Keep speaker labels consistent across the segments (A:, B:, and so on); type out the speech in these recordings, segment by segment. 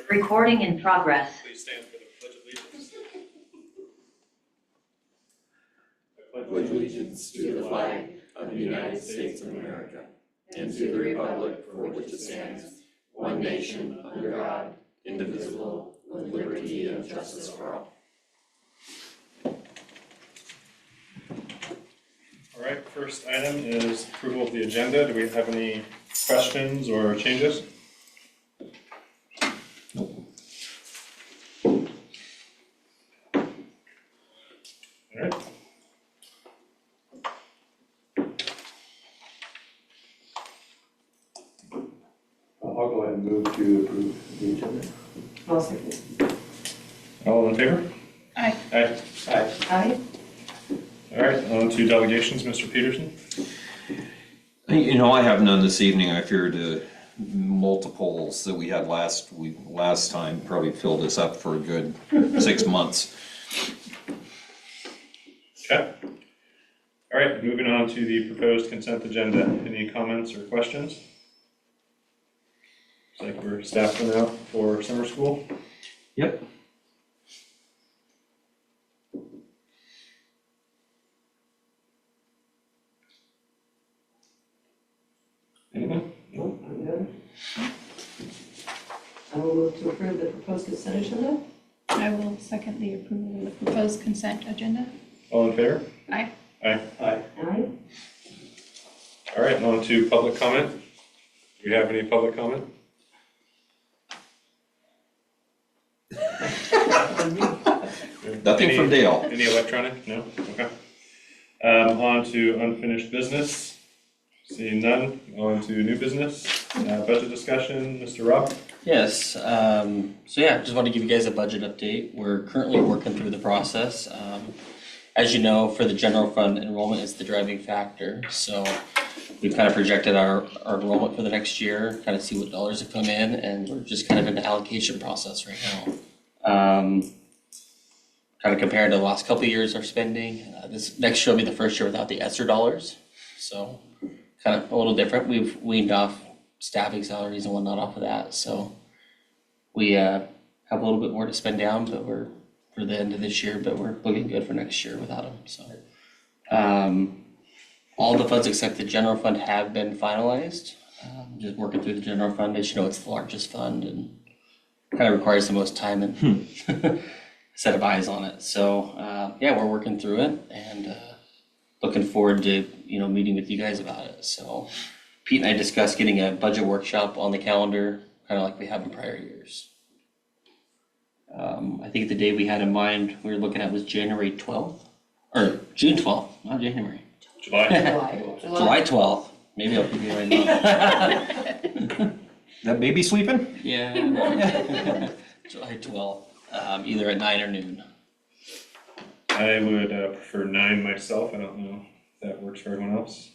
A: Recording in progress.
B: Please stand for the Pledge of Allegiance.
C: Pledge allegiance to the flag of the United States of America and to the republic for which it stands, one nation, under God, indivisible, with liberty and justice for all.
B: All right, first item is approval of the agenda. Do we have any questions or changes? All right.
D: I'll go ahead and move to approve the agenda.
E: I'll second.
B: All in favor?
F: Aye.
B: Aye.
D: Aye.
E: Aye.
B: All right, on to delegations, Mr. Peterson.
C: You know, I have none this evening. I fear the multiples that we had last time probably filled us up for a good 6 months.
B: Okay. All right, moving on to the proposed consent agenda. Any comments or questions? Looks like we're staffing out for summer school.
C: Yep.
B: Anyone?
E: No, I'm good. I will move to approve the proposed consent agenda.
F: I will second the approval of the proposed consent agenda.
B: All in favor?
F: Aye.
B: Aye.
D: Aye.
E: Aye.
B: All right, on to public comment. Do we have any public comment?
C: Nothing from Dale.
B: Any electronic? No? Okay. On to unfinished business. Seeing none, on to new business. Budget discussion, Mr. Rob?
G: Yes, so yeah, just want to give you guys a budget update. We're currently working through the process. As you know, for the general fund, enrollment is the driving factor. So we've kind of projected our enrollment for the next year, kind of see what dollars have come in, and we're just kind of in the allocation process right now. Kind of compared to the last couple of years, our spending, this next year will be the first year without the ESSER dollars. So kind of a little different. We've weaned off staffing salaries and whatnot off of that, so we have a little bit more to spend down, but we're for the end of this year, but we're looking good for next year without them, so. All the funds except the general fund have been finalized. Just working through the general fund, as you know, it's the largest fund and kind of requires the most time and set of eyes on it, so yeah, we're working through it and looking forward to, meeting with you guys about it, so. Pete and I discussed getting a budget workshop on the calendar, kind of like we have in prior years. I think the day we had in mind, we were looking at was January 12th, or June 12th, not January.
B: July?
G: July 12th, maybe I'll give you right now.
C: That baby sleeping?
G: Yeah. July 12th, either at 9 or noon.
B: I would prefer 9 myself. I don't know if that works for everyone else.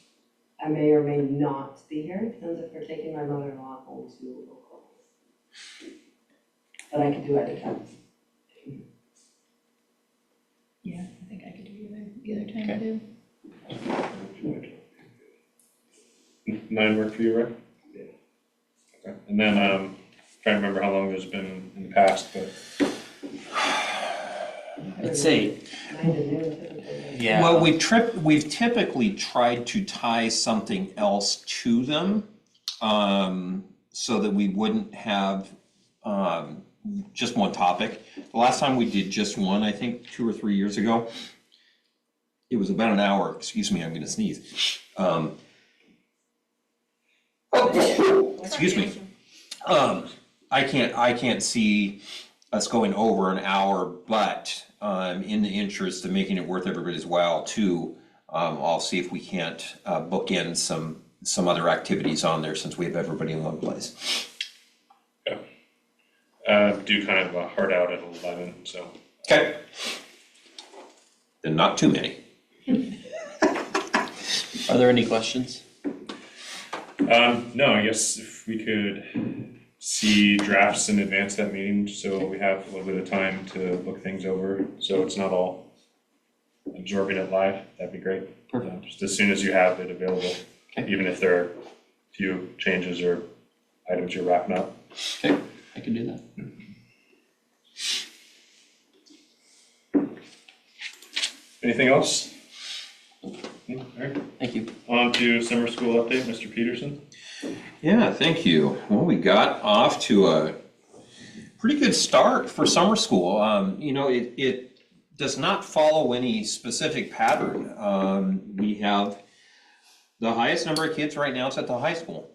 E: I may or may not be here, depends if we're taking my mother-in-law home to Oklahoma. But I could do any time.
F: Yeah, I think I could do either time too.
B: 9 work for you, right?
D: Yeah.
B: Okay, and then, trying to remember how long there's been in the past, but
G: I'd say,
E: 9 to noon typically.
G: yeah.
C: Well, we've typically tried to tie something else to them, so that we wouldn't have, just one topic. The last time we did just one, I think 2 or 3 years ago, it was about an hour. Excuse me, I'm gonna sneeze. Excuse me. I can't see us going over an hour, but in the interest of making it worth everybody's while too, I'll see if we can't book in some other activities on there since we have everybody in one place.
B: do kind of a hard out at 11, so.
C: Okay. Then not too many.
G: Are there any questions?
B: No, I guess if we could see drafts in advance of that meeting, so we have a little bit of time to look things over, so it's not all absorbing it live, that'd be great.
G: Perfect.
B: Just as soon as you have it available,
G: Okay.
B: even if there are few changes or items you're wrapping up.
G: Okay. I can do that.
B: Anything else? Alright,
G: Thank you.
B: on to summer school update, Mr. Peterson.
C: Yeah, thank you. Well, we got off to a pretty good start for summer school. It does not follow any specific pattern. We have the highest number of kids right now is at the high school.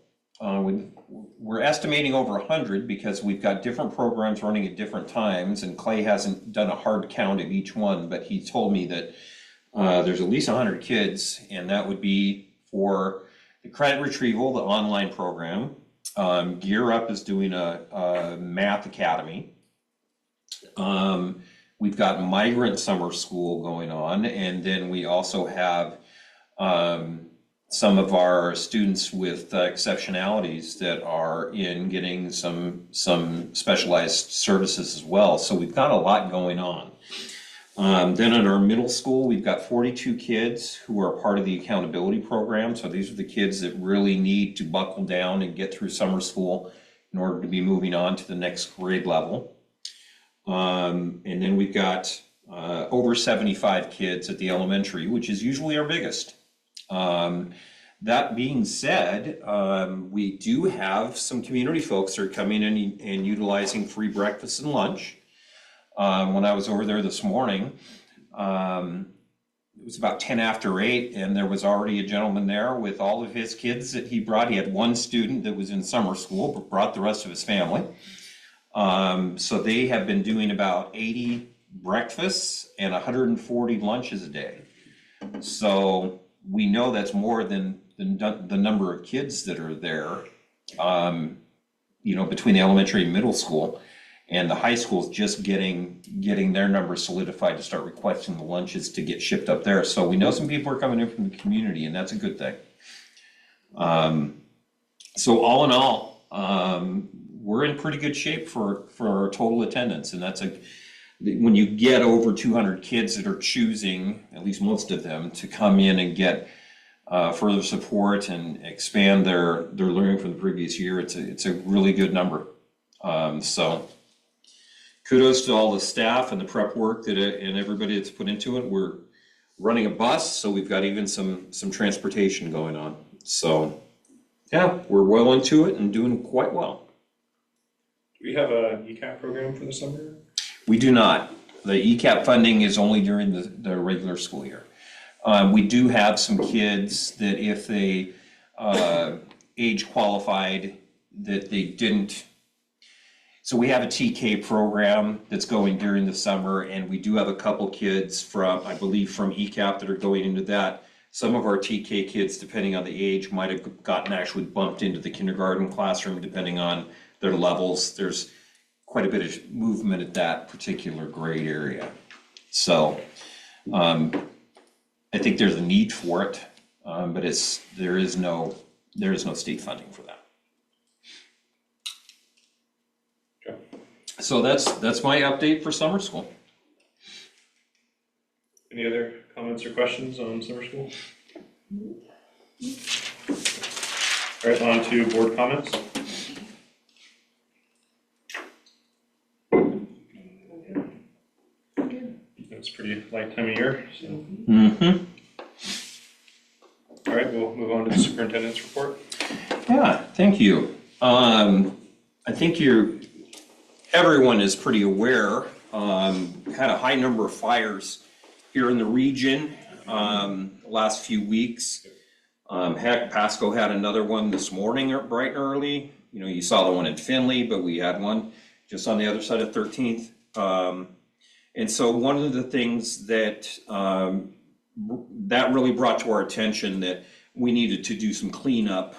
C: We're estimating over 100 because we've got different programs running at different times, and Clay hasn't done a hard count of each one, but he told me that there's at least 100 kids, and that would be for the credit retrieval, the online program. Gear Up is doing a math academy. We've got migrant summer school going on, and then we also have some of our students with exceptionalities that are in getting some specialized services as well. So we've got a lot going on. Then in our middle school, we've got 42 kids who are part of the accountability program. So these are the kids that really need to buckle down and get through summer school in order to be moving on to the next grade level. And then we've got over 75 kids at the elementary, which is usually our biggest. That being said, we do have some community folks that are coming in and utilizing free breakfast and lunch. When I was over there this morning, it was about 10 after 8, and there was already a gentleman there with all of his kids that he brought. He had one student that was in summer school, but brought the rest of his family. So they have been doing about 80 breakfasts and 140 lunches a day. So we know that's more than the number of kids that are there, between the elementary and middle school. And the high school's just getting their numbers solidified to start requesting the lunches to get shipped up there. So we know some people are coming in from the community, and that's a good thing. So all in all, we're in pretty good shape for our total attendance, and when you get over 200 kids that are choosing, at least most of them, to come in and get further support and expand their learning from the previous year, it's a really good number. So kudos to all the staff and the prep work and everybody that's put into it. We're running a bus, so we've got even some transportation going on. So yeah, we're well into it and doing quite well.
B: Do we have a ECAP program for the summer?
C: We do not. The ECAP funding is only during the regular school year. We do have some kids that if they age qualified, that they didn't. So we have a TK program that's going during the summer, and we do have a couple kids from ECAP that are going into that. Some of our TK kids, depending on the age, might have gotten actually bumped into the kindergarten classroom, depending on their levels. There's quite a bit of movement at that particular grade area. So I think there's a need for it, but there is no state funding for that.
B: Okay.
C: So that's my update for summer school.
B: Any other comments or questions on summer school? All right, on to board comments. It's a pretty light time of year, so.
C: Mm-hmm.
B: All right, we'll move on to the superintendent's report.
C: Yeah, thank you. I think everyone is pretty aware, had a high number of fires here in the region, the last few weeks. Heck, Pasco had another one this morning bright and early. You saw the one in Findlay, but we had one just on the other side of 13th. And so one of the things that really brought to our attention that we needed to do some cleanup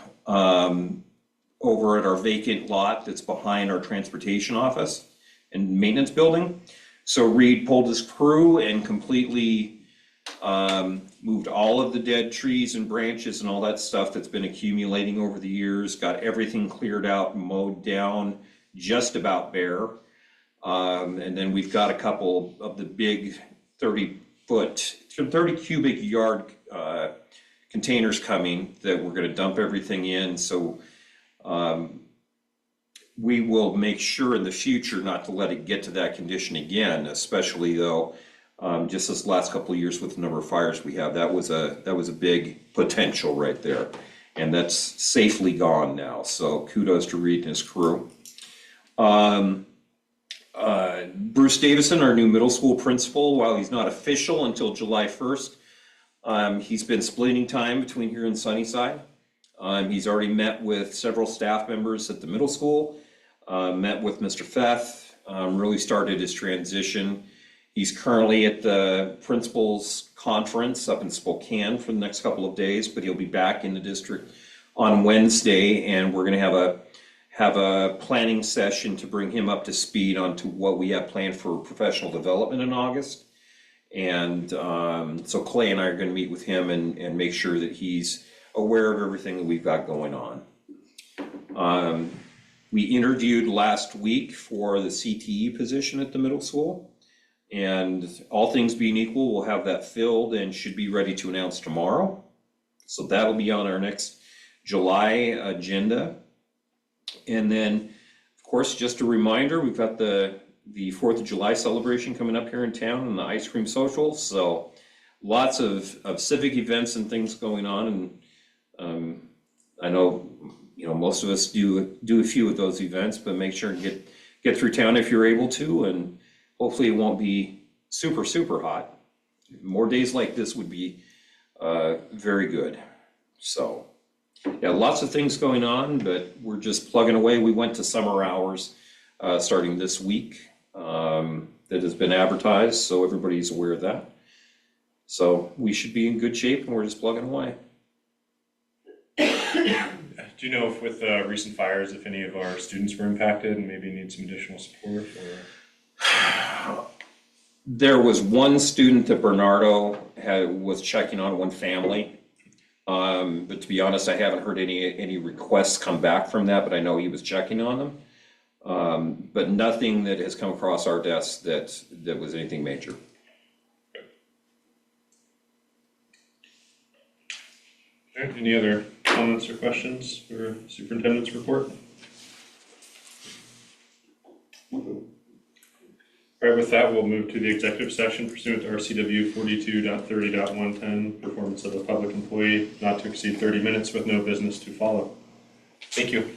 C: over at our vacant lot that's behind our transportation office and maintenance building. So Reed pulled his crew and completely moved all of the dead trees and branches and all that stuff that's been accumulating over the years, got everything cleared out, mowed down, just about bare. And then we've got a couple of the big 30 cubic yard containers coming that we're gonna dump everything in. So we will make sure in the future not to let it get to that condition again, especially though, just this last couple of years with the number of fires we have, that was a big potential right there. And that's safely gone now, so kudos to Reed and his crew. Bruce Davison, our new middle school principal, while he's not official until July 1st, he's been splitting time between here and Sunnyside. He's already met with several staff members at the middle school, met with Mr. Feth, really started his transition. He's currently at the principals conference up in Spokane for the next couple of days, but he'll be back in the district on Wednesday, and we're gonna have a planning session to bring him up to speed onto what we have planned for professional development in August. And so Clay and I are gonna meet with him and make sure that he's aware of everything that we've got going on. We interviewed last week for the CTE position at the middle school. And all things being equal, we'll have that filled and should be ready to announce tomorrow. So that'll be on our next July agenda. And then, of course, just a reminder, we've got the 4th of July celebration coming up here in town and the ice cream social. So lots of civic events and things going on. And I know, most of us do a few of those events, but make sure and get through town if you're able to. And hopefully it won't be super, super hot. More days like this would be very good. So, yeah, lots of things going on, but we're just plugging away. We went to summer hours starting this week that has been advertised, so everybody's aware of that. So we should be in good shape and we're just plugging away.
B: Do you know if with recent fires, if any of our students were impacted and maybe need some additional support or?
C: There was one student that Bernardo was checking on, one family. But to be honest, I haven't heard any requests come back from that, but I know he was checking on them. But nothing that has come across our desk that was anything major.
B: All right, any other comments or questions for superintendent's report? All right, with that, we'll move to the executive session pursuant to RCW 42.30.110, performance of a public employee not to exceed 30 minutes with no business to follow. Thank you.